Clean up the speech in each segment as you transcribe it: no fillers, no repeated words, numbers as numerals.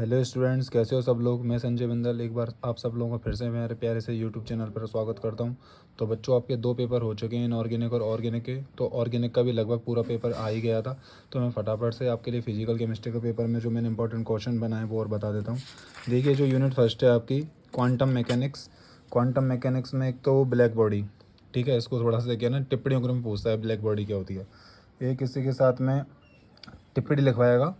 Hello students, कैसे हो सब लोग। मैं संजय बिंदल एक बार आप सब लोगों का फिर से मेरे प्यारे से यूट्यूब चैनल पर स्वागत करता हूं। तो बच्चों, आपके दो पेपर हो चुके हैं, इनऑर्गेनिक और ऑर्गेनिक के। तो ऑर्गेनिक का भी लगभग पूरा पेपर आ ही गया था। तो मैं फटाफट से आपके लिए फिजिकल केमिस्ट्री के पेपर में जो मैंने इंपॉर्टेंट क्वेश्चन बनाए वो और बता देता हूँ। देखिए, जो यूनिट फर्स्ट है आपकी क्वांटम मैकेनिक्स। क्वांटम मैकेनिक्स में एक तो ब्लैक बॉडी, ठीक है, इसको थोड़ा सा देखिए ना, टिप्पणियों में पूछता है ब्लैक बॉडी क्या होती है। एक इसी के साथ में टिप्पणी लिखवाएगा,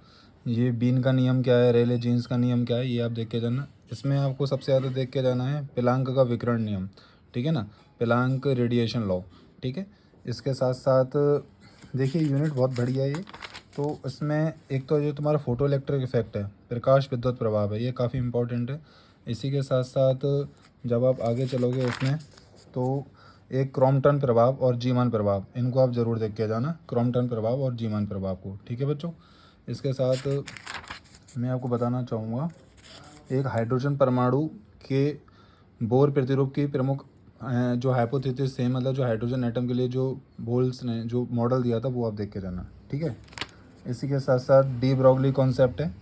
ये बीन का नियम क्या है, रेले जीन्स का नियम क्या है, ये आप देख के जाना। इसमें आपको सबसे ज़्यादा देख के जाना है प्लांक का विकिरण नियम, ठीक है ना, प्लांक रेडिएशन लॉ, ठीक है। इसके साथ साथ देखिए, यूनिट बहुत बढ़िया है ये। तो इसमें एक तो जो तुम्हारा फोटो इलेक्ट्रिक इफेक्ट है, प्रकाश विद्युत प्रभाव है, ये काफ़ी इंपॉर्टेंट है। इसी के साथ साथ जब आप आगे चलोगे इसमें, तो एक क्रॉम्पटन प्रभाव और जीमान प्रभाव, इनको आप ज़रूर देख के जाना, क्रॉम्पटन प्रभाव और जीमान प्रभाव को, ठीक है बच्चों। इसके साथ मैं आपको बताना चाहूँगा, एक हाइड्रोजन परमाणु के बोर प्रतिरूप की प्रमुख जो हाइपोथेसिस है, मतलब जो हाइड्रोजन एटम के लिए जो बोल्स ने जो मॉडल दिया था वो आप देख के जाना, ठीक है। इसी के साथ साथ डी ब्रॉगली कॉन्सेप्ट है,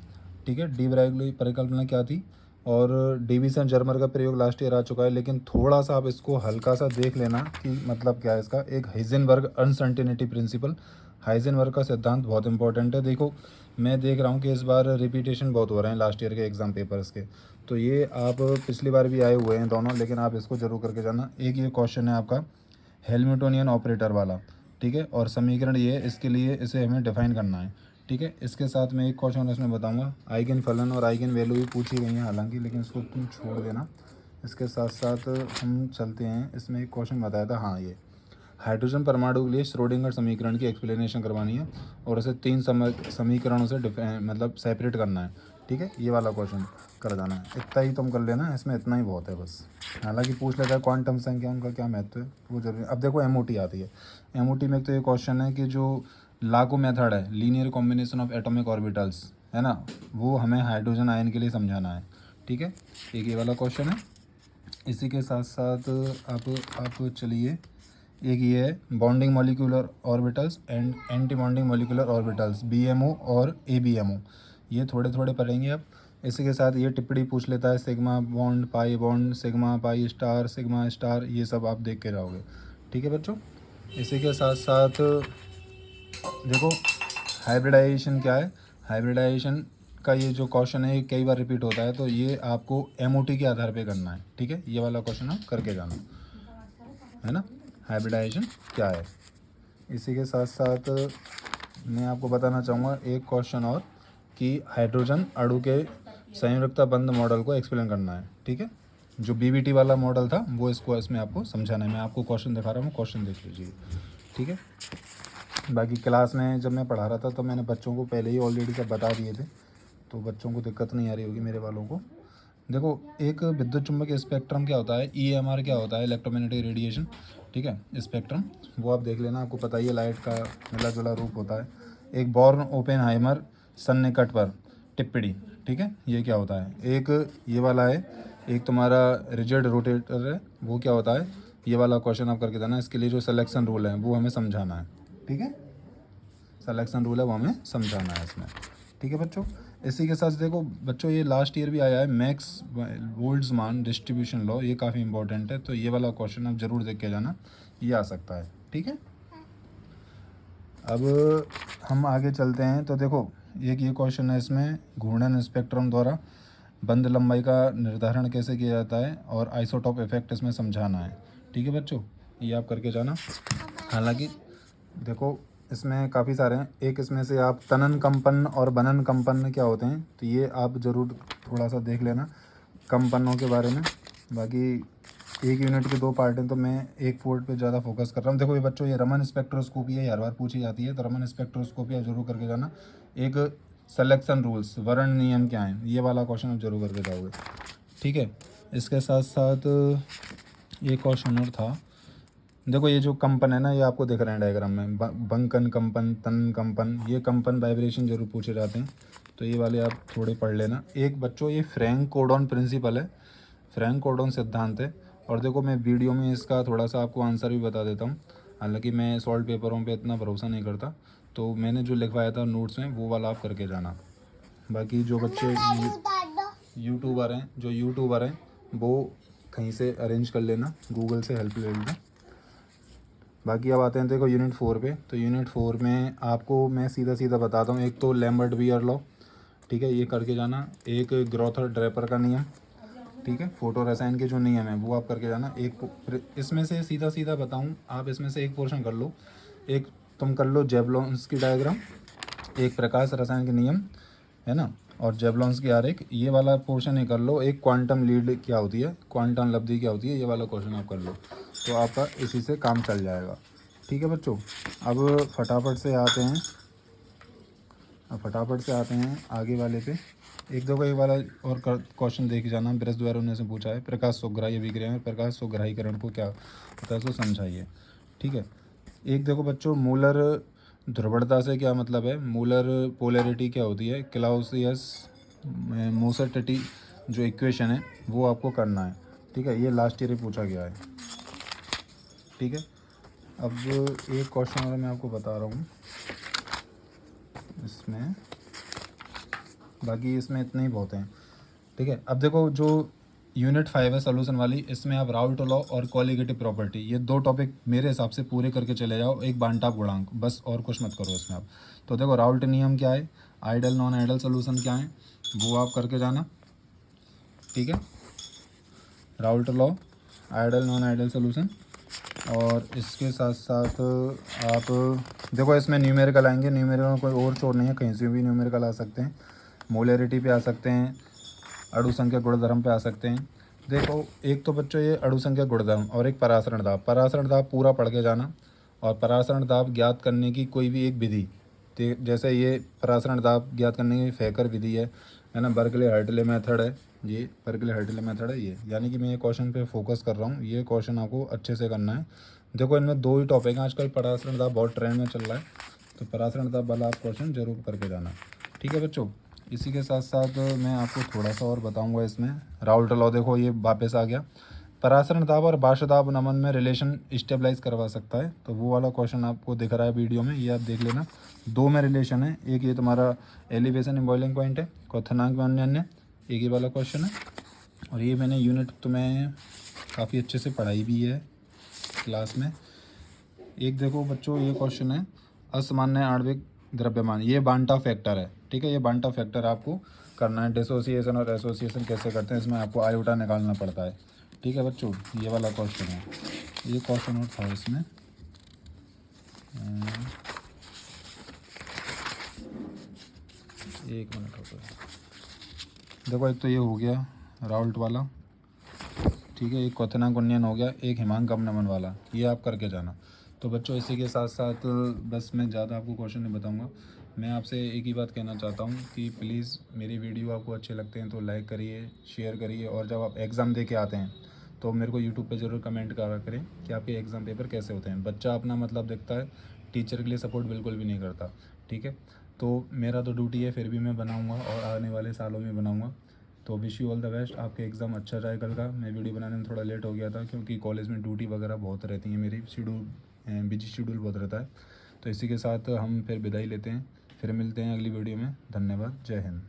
ठीक है। डी ब्रॉगली परिकल्पना क्या थी, और डिवीजन जर्मर का प्रयोग लास्ट ईयर आ चुका है, लेकिन थोड़ा सा आप इसको हल्का सा देख लेना कि मतलब क्या है इसका। एक हाइजेनबर्ग अनसर्टेनिटी प्रिंसिपल, हाइजेनबर्ग का सिद्धांत बहुत इंपॉर्टेंट है। देखो, मैं देख रहा हूँ कि इस बार रिपीटेशन बहुत हो रहे हैं लास्ट ईयर के एग्ज़ाम पेपर्स के, तो ये आप पिछली बार भी आए हुए हैं दोनों, लेकिन आप इसको जरूर करके जाना। एक ये क्वेश्चन है आपका हेल्मिटोनियन ऑपरेटर वाला, ठीक है, और समीकरण ये है, इसके लिए इसे हमें डिफाइन करना है, ठीक है। इसके साथ मैं एक क्वेश्चन इसमें बताऊंगा, आइगन फलन और आइगन वैल्यू भी पूछी गई हैं हालांकि, लेकिन इसको तुम छोड़ देना। इसके साथ साथ हम चलते हैं, इसमें एक क्वेश्चन बताया था, हाँ, ये हाइड्रोजन परमाणु के लिए श्रोडिंगर समीकरण की एक्सप्लेनेशन करवानी है, और इसे तीन समीकरणों से मतलब सेपरेट करना है, ठीक है। ये वाला क्वेश्चन कर जाना है, इतना ही तुम कर लेना, इसमें इतना ही बहुत है बस। हालांकि पूछ लेता है क्वांटम संख्या उनका क्या महत्व है, वो जरूरी। अब देखो एमओटी आती है, एमओटी में एक तो ये क्वेश्चन है कि जो लागू मेथड है, linear combination of atomic orbitals, है ना, वो हमें हाइड्रोजन आयन के लिए समझाना है, ठीक है। एक ये वाला क्वेश्चन है। इसी के साथ साथ आप चलिए, एक ये है bonding molecular orbitals and anti bonding molecular orbitals, BMO और एबीएमओ, ये थोड़े थोड़े पढ़ेंगे आप। इसी के साथ ये टिप्पणी पूछ लेता है sigma bond, pi bond, sigma pi star, sigma star, ये सब आप देख के जाओगे, ठीक है बच्चों। इसी के साथ साथ देखो, हाइब्रिडाइजेशन क्या है, हाइब्रिडाइजेशन का ये जो क्वेश्चन है ये कई बार रिपीट होता है, तो ये आपको एमओटी के आधार पे करना है, ठीक है। ये वाला क्वेश्चन आप करके जाना, है ना, हाइब्रिडाइजेशन क्या है। इसी के साथ साथ मैं आपको बताना चाहूँगा एक क्वेश्चन और, कि हाइड्रोजन अणु के संयुक्ता बंध मॉडल को एक्सप्लेन करना है, ठीक है। जो बीबीटी वाला मॉडल था वो इसको इसमें आपको समझाना है। मैं आपको क्वेश्चन दिखा रहा हूँ, क्वेश्चन देख लीजिए, ठीक है। बाकी क्लास में जब मैं पढ़ा रहा था तो मैंने बच्चों को पहले ही ऑलरेडी सब बता दिए थे, तो बच्चों को दिक्कत नहीं आ रही होगी मेरे वालों को। देखो, एक विद्युत चुम्बकीय स्पेक्ट्रम क्या होता है, ईएमआर क्या होता है, इलेक्ट्रोमैग्नेटिक रेडिएशन, ठीक है, स्पेक्ट्रम, वो आप देख लेना, आपको पता ही है, लाइट का मिला जुला रूप होता है। एक बॉर्न ओपेनहाइमर सन्निकट पर टिप्पणी, ठीक है, ये क्या होता है। एक ये वाला है, एक तुम्हारा रिजिड रोटेटर है, वो क्या होता है, ये वाला क्वेश्चन आप करके देना। इसके लिए जो सिलेक्शन रूल है वो हमें समझाना है, ठीक है, सिलेक्शन रूल है वो हमें समझाना है इसमें, ठीक है बच्चों। इसी के साथ देखो बच्चों, ये लास्ट ईयर भी आया है, मैक्स बोल्ट्जमान डिस्ट्रीब्यूशन लॉ, ये काफ़ी इंपॉर्टेंट है, तो ये वाला क्वेश्चन आप जरूर देख के जाना, ये आ सकता है, ठीक है। अब हम आगे चलते हैं, तो देखो एक ये क्वेश्चन है इसमें, घूर्णन स्पेक्ट्रम द्वारा बंद लंबाई का निर्धारण कैसे किया जाता है, और आइसोटॉप इफेक्ट इसमें समझाना है, ठीक है बच्चों, ये आप करके जाना। हालांकि देखो, इसमें काफ़ी सारे हैं, एक इसमें से आप तनन कंपन और बनन कंपन क्या होते हैं, तो ये आप ज़रूर थोड़ा सा देख लेना कंपनों के बारे में। बाकी एक यूनिट के दो पार्ट हैं, तो मैं एक पोर्ट पे ज़्यादा फोकस कर रहा हूँ। देखो ये बच्चों, ये रमन स्पेक्ट्रोस्कोपी है, हर बार पूछी जाती है, तो रमन स्पेक्ट्रोस्कोपी आप जरूर करके जाना। एक सिलेक्शन रूल्स, वर्ण नियम क्या हैं, ये वाला क्वेश्चन आप जरूर करके जाओगे, ठीक है। इसके साथ साथ एक क्वेश्चन और था, देखो ये जो कंपन है ना, ये आपको दिख रहे हैं डायग्राम में, बंकन कंपन, तन कंपन, ये कंपन वाइब्रेशन जरूर पूछे जाते हैं, तो ये वाले आप थोड़े पढ़ लेना। एक बच्चों, ये फ्रैंक कोडॉन प्रिंसिपल है, फ्रैंक कोडॉन सिद्धांत है, और देखो मैं वीडियो में इसका थोड़ा सा आपको आंसर भी बता देता हूँ, हालांकि मैं सॉल्व पेपरों पे इतना भरोसा नहीं करता, तो मैंने जो लिखवाया था नोट्स में वो वाला आप करके जाना, बाकी जो बच्चे यूट्यूबर हैं वो कहीं से अरेंज कर लेना, गूगल से हेल्प ले लेना। बाकी अब आते हैं देखो यूनिट 4 पे। तो यूनिट 4 में आपको मैं सीधा सीधा बताता हूँ। एक तो लैम्बर्ट बियर लॉ, ठीक है, ये करके जाना। एक ग्रोथर ड्रेपर का नियम, ठीक है, फोटो रसायन के जो नियम है वो आप करके जाना। एक इसमें से सीधा सीधा बताऊँ, आप इसमें से एक पोर्शन कर लो। एक तुम कर लो जेवलॉन्स की डायग्राम, एक प्रकाश रसायन के नियम, है ना, और जेवलॉन्स की आरेख, ये वाला पोर्शन ही कर लो। एक क्वांटम लीड क्या होती है, क्वांटम लब्धि क्या होती है, ये वाला क्वेश्चन आप कर लो, तो आपका इसी से काम चल जाएगा। ठीक है बच्चों, अब फटाफट से आते हैं आगे वाले पे। एक दो एक वाला और क्वेश्चन देख जाना। बृहस्पतिवार ने से पूछा है प्रकाश सोग्राही अभिक्रिया में प्रकाश सोग्राहीकरण को क्या होता है, सो समझाइए। ठीक है, एक देखो बच्चों, मूलर ध्रुवणता से क्या मतलब है, मूलर पोलैरिटी क्या होती है, क्लाउसियस मोसर्टटी जो इक्वेशन है वो आपको करना है। ठीक है, ये लास्ट ईयर पूछा गया है। ठीक है, अब एक क्वेश्चन और मैं आपको बता रहा हूँ इसमें, बाकी इसमें इतने ही बहुत हैं। ठीक है, अब देखो जो यूनिट 5 है सोल्यूशन वाली, इसमें आप राउल्ट लॉ और कॉलिगेटिव प्रॉपर्टी, ये दो टॉपिक मेरे हिसाब से पूरे करके चले जाओ। एक बांटा गुणांक, बस और कुछ मत करो इसमें आप। तो देखो राउल्ट नियम क्या है, आइडल नॉन आइडल सोल्यूशन क्या है, वो आप करके जाना। ठीक है, Raoult law, ideal non ideal solution, और इसके साथ साथ आप देखो इसमें न्यूमेरिकल आएंगे। न्यूमेरिकल में कोई और छोड़ नहीं है, कहीं से भी न्यूमेरिकल आ सकते हैं। मोलैरिटी पे आ सकते हैं, अणु संख्या गुणधर्म पे आ सकते हैं। देखो एक तो बच्चों ये अणु संख्या गुणधर्म, और एक परासरण दाब। परासरण दाब पूरा पढ़ के जाना, और परासरण दाब ज्ञात करने की कोई भी एक विधि, जैसे ये परासरण दाब ज्ञात करने की फेकर विधि है ना, बर्कले हर्टले मेथड है, ये बर्कले हर्टले मेथड है ये। यानी कि मैं ये क्वेश्चन पे फोकस कर रहा हूँ, ये क्वेश्चन आपको अच्छे से करना है। देखो इनमें दो ही टॉपिक हैं आजकल, परासरण दाब बहुत ट्रेंड में चल रहा है, तो परासरण दाब वाला आप क्वेश्चन जरूर करके जाना। ठीक है बच्चों, इसी के साथ साथ मैं आपको थोड़ा सा और बताऊंगा इसमें। राउल्ट लॉ देखो ये वापस आ गया, परासरण दाब और बाष्प दाब नमन में रिलेशन स्टेबलाइज करवा सकता है, तो वो वाला क्वेश्चन आपको दिख रहा है वीडियो में, ये आप देख लेना। दो में रिलेशन है, एक ये तुम्हारा एलिवेशन इन बॉइलिंग पॉइंट है, क्वथनांक में अन्य, एक ही वाला क्वेश्चन है। और ये मैंने यूनिट तुम्हें काफ़ी अच्छे से पढ़ाई भी है क्लास में। एक देखो बच्चों ये क्वेश्चन है, असामान्य आणविक द्रव्यमान, ये बांटा फैक्टर है। ठीक है, ये बांटा फैक्टर आपको करना है। डिसोसिएशन और एसोसिएशन कैसे करते हैं, इसमें आपको आयोटा निकालना पड़ता है। ठीक है बच्चों, ये वाला क्वेश्चन है। ये क्वेश्चन और था इसमें, एक मिनट हो गया। देखो एक तो ये हो गया राउल्ट वाला, ठीक है, एक क्वथनांक उन्नयन हो गया, एक हिमांक नमन वाला, ये आप करके जाना। तो बच्चों इसी के साथ साथ बस मैं ज़्यादा आपको क्वेश्चन नहीं बताऊंगा। मैं आपसे एक ही बात कहना चाहता हूँ कि प्लीज़ मेरी वीडियो आपको अच्छे लगते हैं तो लाइक करिए, शेयर करिए, और जब आप एग्ज़ाम दे के आते हैं तो मेरे को यूट्यूब पे ज़रूर कमेंट करा करें कि आपके एग्ज़ाम पेपर कैसे होते हैं। बच्चा अपना मतलब देखता है, टीचर के लिए सपोर्ट बिल्कुल भी नहीं करता। ठीक है, तो मेरा तो ड्यूटी है, फिर भी मैं बनाऊँगा और आने वाले सालों में बनाऊँगा। तो wish you all the best, आपके एग्ज़ाम अच्छा जाए कल का। मैं वीडियो बनाने में थोड़ा लेट हो गया था क्योंकि कॉलेज में ड्यूटी वगैरह बहुत रहती है, मेरी शेड्यूल बिजी शेड्यूल बहुत रहता है। तो इसी के साथ हम फिर विदाई लेते हैं, फिर मिलते हैं अगली वीडियो में। धन्यवाद, जय हिंद।